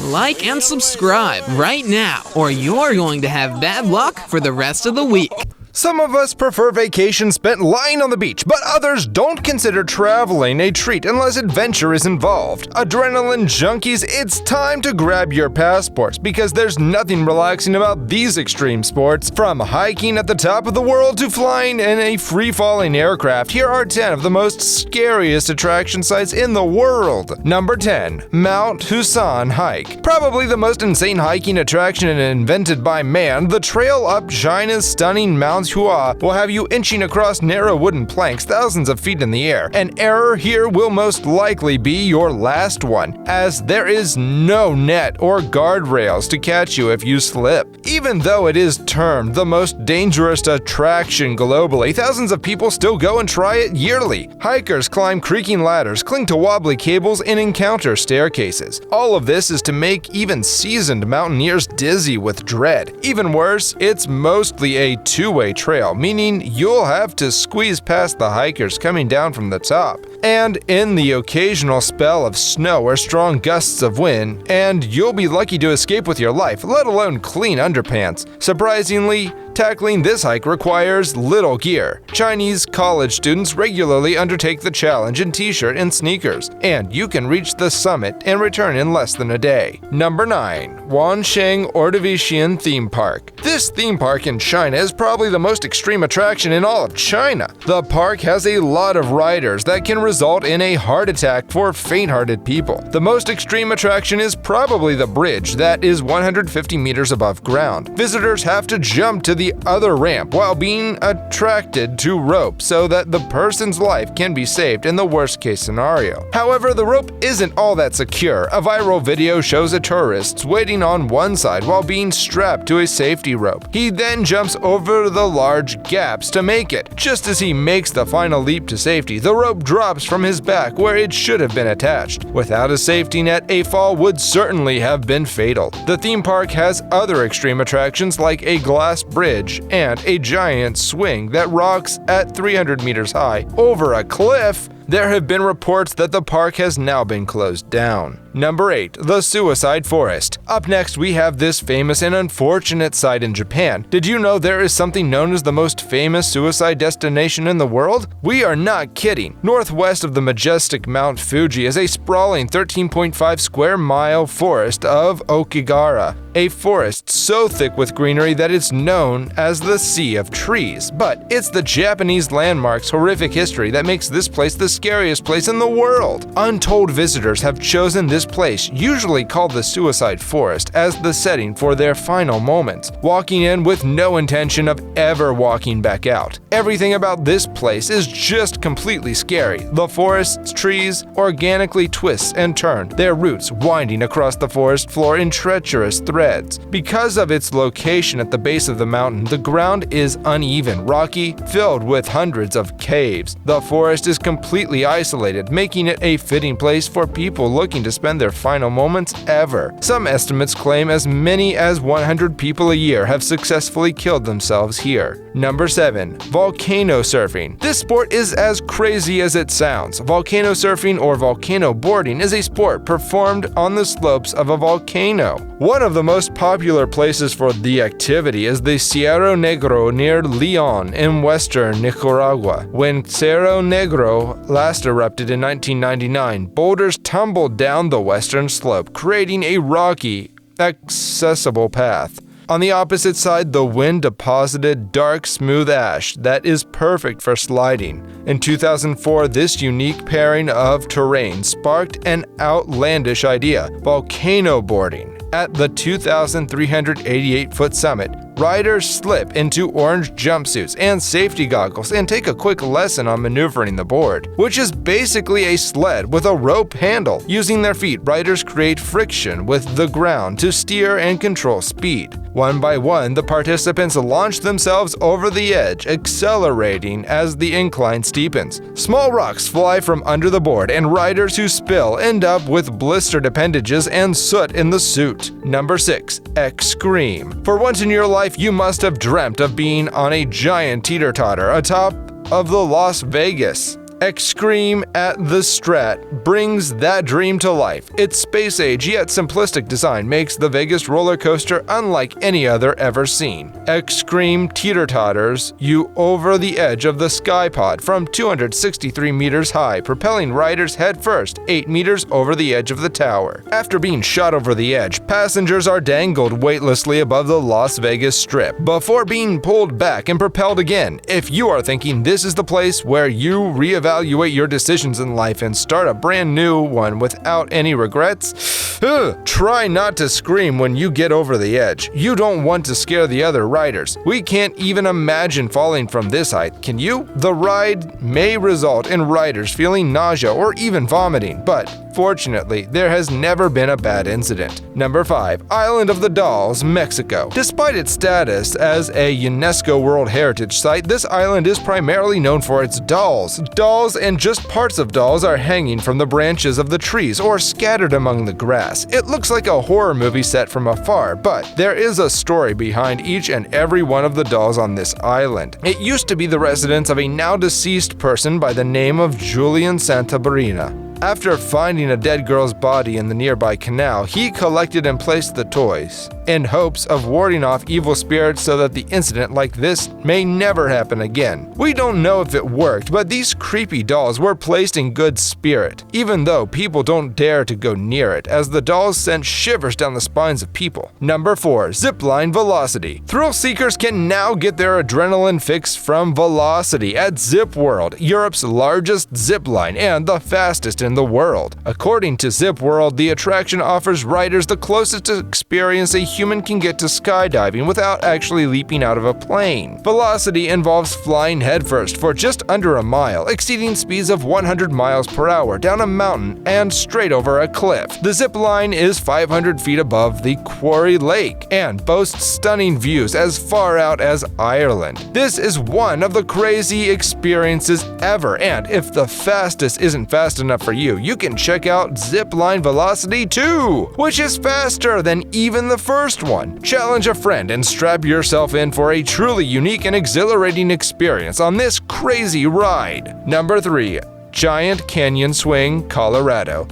like and subscribe right now, or you're going to have bad luck for the rest of the week. Some of us prefer vacations spent lying on the beach, but others don't consider traveling a treat unless adventure is involved. Adrenaline junkies, it's time to grab your passports because there's nothing relaxing about these extreme sports. From hiking at the top of the world to flying in a free-falling aircraft, here are 10 of the most scariest attraction sites in the world. Number 10. Mount Husan Hike. Probably the most insane hiking attraction invented by man, the trail up China's stunning Mount Hua will have you inching across narrow wooden planks thousands of feet in the air. An error here will most likely be your last one, as there is no net or guardrails to catch you if you slip. Even though it is termed the most dangerous attraction globally, thousands of people still go and try it yearly. Hikers climb creaking ladders, cling to wobbly cables, and encounter staircases. All of this is to make even seasoned mountaineers dizzy with dread. Even worse, it's mostly a two-way trail, meaning you'll have to squeeze past the hikers coming down from the top. And in the occasional spell of snow or strong gusts of wind, and you'll be lucky to escape with your life, let alone clean underpants. Surprisingly, tackling this hike requires little gear. Chinese college students regularly undertake the challenge in t-shirt and sneakers, and you can reach the summit and return in less than a day. Number 9. Wansheng Ordovician Theme Park. This theme park in China is probably the most extreme attraction in all of China. The park has a lot of riders that can result in a heart attack for faint-hearted people. The most extreme attraction is probably the bridge that is 150 meters above ground. Visitors have to jump to the other ramp while being attracted to rope so that the person's life can be saved in the worst-case scenario. However, the rope isn't all that secure. A viral video shows a tourist waiting on one side while being strapped to a safety rope. He then jumps over the large gaps to make it. Just as he makes the final leap to safety, the rope drops from his back where it should have been attached. Without a safety net, a fall would certainly have been fatal. The theme park has other extreme attractions like a glass bridge and a giant swing that rocks at 300 meters high over a cliff. There have been reports that the park has now been closed down. Number 8. The Suicide Forest. Up next, we have this famous and unfortunate site in Japan. Did you know there is something known as the most famous suicide destination in the world? We are not kidding. Northwest of the majestic Mount Fuji is a sprawling 13.5 square mile forest of Okigara. A forest so thick with greenery that it's known as the Sea of Trees. But it's the Japanese landmark's horrific history that makes this place the scariest place in the world. Untold visitors have chosen this place, usually called the Suicide Forest, as the setting for their final moments, walking in with no intention of ever walking back out. Everything about this place is just completely scary. The forest's trees organically twist and turn, their roots winding across the forest floor in treacherous threads. Because of its location at the base of the mountain, the ground is uneven, rocky, filled with hundreds of caves. The forest is completely isolated, making it a fitting place for people looking to spend their final moments ever. Some estimates claim as many as 100 people a year have successfully killed themselves here. Number 7. Volcano surfing. This sport is as crazy as it sounds. Volcano surfing or volcano boarding is a sport performed on the slopes of a volcano. One of the most popular places for the activity is the Cerro Negro near Leon in western Nicaragua. When Cerro Negro last erupted in 1999, boulders tumbled down the western slope, creating a rocky, accessible path. On the opposite side, the wind deposited dark, smooth ash that is perfect for sliding. In 2004, this unique pairing of terrain sparked an outlandish idea: volcano boarding. At the 2,388-foot summit, riders slip into orange jumpsuits and safety goggles and take a quick lesson on maneuvering the board, which is basically a sled with a rope handle. Using their feet, riders create friction with the ground to steer and control speed. One by one, the participants launch themselves over the edge, accelerating as the incline steepens. Small rocks fly from under the board, and riders who spill end up with blistered appendages and soot in the suit. Number 6. X-Scream. For once in your life, you must have dreamt of being on a giant teeter-totter atop of the Las Vegas Excream at the Strat brings that dream to life. Its space-age yet simplistic design makes the Vegas roller coaster unlike any other ever seen. Excream teeter-totters you over the edge of the Skypod from 263 meters high, propelling riders headfirst 8 meters over the edge of the tower. After being shot over the edge, passengers are dangled weightlessly above the Las Vegas Strip before being pulled back and propelled again. If you are thinking this is the place where you reevaluate your decisions in life and start a brand new one without any regrets, try not to scream when you get over the edge. You don't want to scare the other riders. We can't even imagine falling from this height, can you? The ride may result in riders feeling nausea or even vomiting, but fortunately, there has never been a bad incident. Number 5. Island of the Dolls, Mexico. Despite its status as a UNESCO World Heritage Site, this island is primarily known for its dolls. Dolls and just parts of dolls are hanging from the branches of the trees or scattered among the grass. It looks like a horror movie set from afar, but there is a story behind each and every one of the dolls on this island. It used to be the residence of a now deceased person by the name of Julian Santabrina. After finding a dead girl's body in the nearby canal, he collected and placed the toys in hopes of warding off evil spirits so that the incident like this may never happen again. We don't know if it worked, but these creepy dolls were placed in good spirit, even though people don't dare to go near it, as the dolls sent shivers down the spines of people. Number 4. Zipline Velocity. Thrill seekers can now get their adrenaline fix from Velocity at Zip World, Europe's largest zipline and the fastest in the world. According to Zip World, the attraction offers riders the closest experience a human can get to skydiving without actually leaping out of a plane. Velocity involves flying headfirst for just under a mile, exceeding speeds of 100 miles per hour down a mountain and straight over a cliff. The zip line is 500 feet above the Quarry Lake and boasts stunning views as far out as Ireland. This is one of the crazy experiences ever, and if the fastest isn't fast enough for you can check out Zipline Velocity 2, which is faster than even the first one. Challenge a friend and strap yourself in for a truly unique and exhilarating experience on this crazy ride. Number 3. Giant Canyon Swing, Colorado.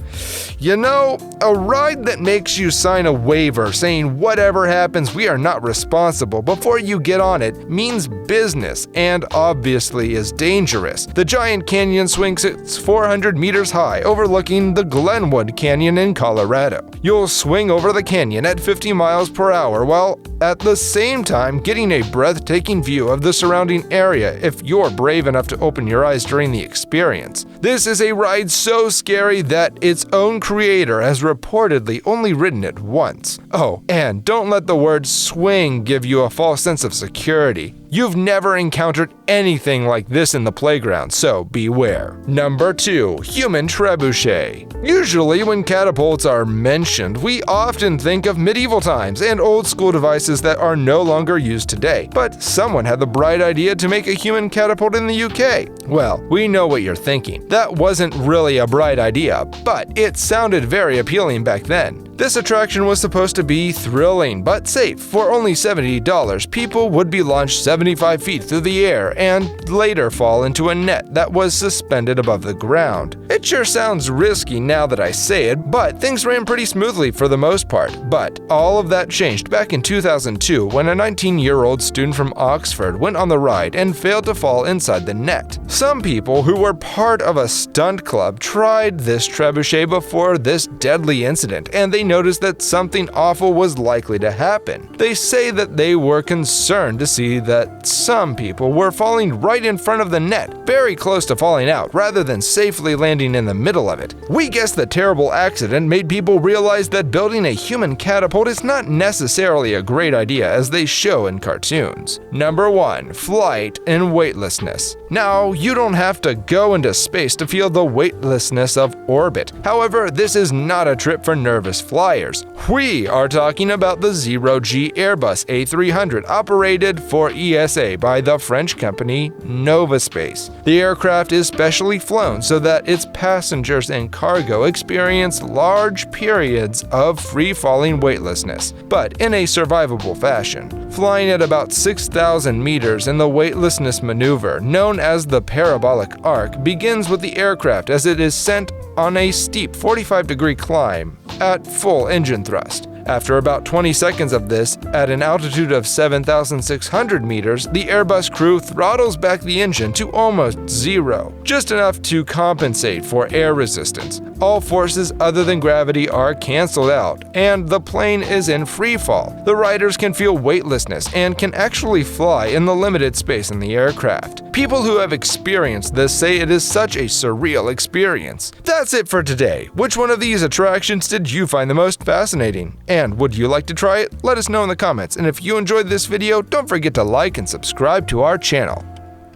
You know, a ride that makes you sign a waiver saying whatever happens, we are not responsible before you get on it means business and obviously is dangerous. The Giant Canyon Swing sits 400 meters high, overlooking the Glenwood Canyon in Colorado. You'll swing over the canyon at 50 miles per hour while at the same time getting a breathtaking view of the surrounding area if you're brave enough to open your eyes during the experience. This is a ride so scary that its own creator has reportedly only ridden it once. Oh, and don't let the word swing give you a false sense of security. You've never encountered anything like this in the playground, so beware. Number 2. Human Trebuchet. Usually when catapults are mentioned, we often think of medieval times and old school devices that are no longer used today. But someone had the bright idea to make a human catapult in the UK. Well, we know what you're thinking. That wasn't really a bright idea, but it sounded very appealing back then. This attraction was supposed to be thrilling but safe. For only $70, people would be launched 75 feet through the air and later fall into a net that was suspended above the ground. It sure sounds risky now that I say it, but things ran pretty smoothly for the most part. But all of that changed back in 2002 when a 19-year-old student from Oxford went on the ride and failed to fall inside the net. Some people who were part of a stunt club tried this trebuchet before this deadly incident, and they noticed that something awful was likely to happen. They say that they were concerned to see that some people were falling right in front of the net, very close to falling out, rather than safely landing in the middle of it. We guess the terrible accident made people realize that building a human catapult is not necessarily a great idea as they show in cartoons. Number 1. Flight and weightlessness. Now, you don't have to go into space to feel the weightlessness of orbit. However, this is not a trip for nervous flight. flyers. We are talking about the Zero-G Airbus A300, operated for ESA by the French company Novaspace. The aircraft is specially flown so that its passengers and cargo experience large periods of free-falling weightlessness, but in a survivable fashion. Flying at about 6,000 meters in the weightlessness maneuver, known as the parabolic arc, begins with the aircraft as it is sent on a steep 45-degree climb at full engine thrust. After about 20 seconds of this, at an altitude of 7,600 meters, the Airbus crew throttles back the engine to almost zero, just enough to compensate for air resistance. All forces other than gravity are cancelled out, and the plane is in free fall. The riders can feel weightlessness and can actually fly in the limited space in the aircraft. People who have experienced this say it is such a surreal experience. That's it for today. Which one of these attractions did you find the most fascinating? And would you like to try it? Let us know in the comments. And if you enjoyed this video, don't forget to like and subscribe to our channel.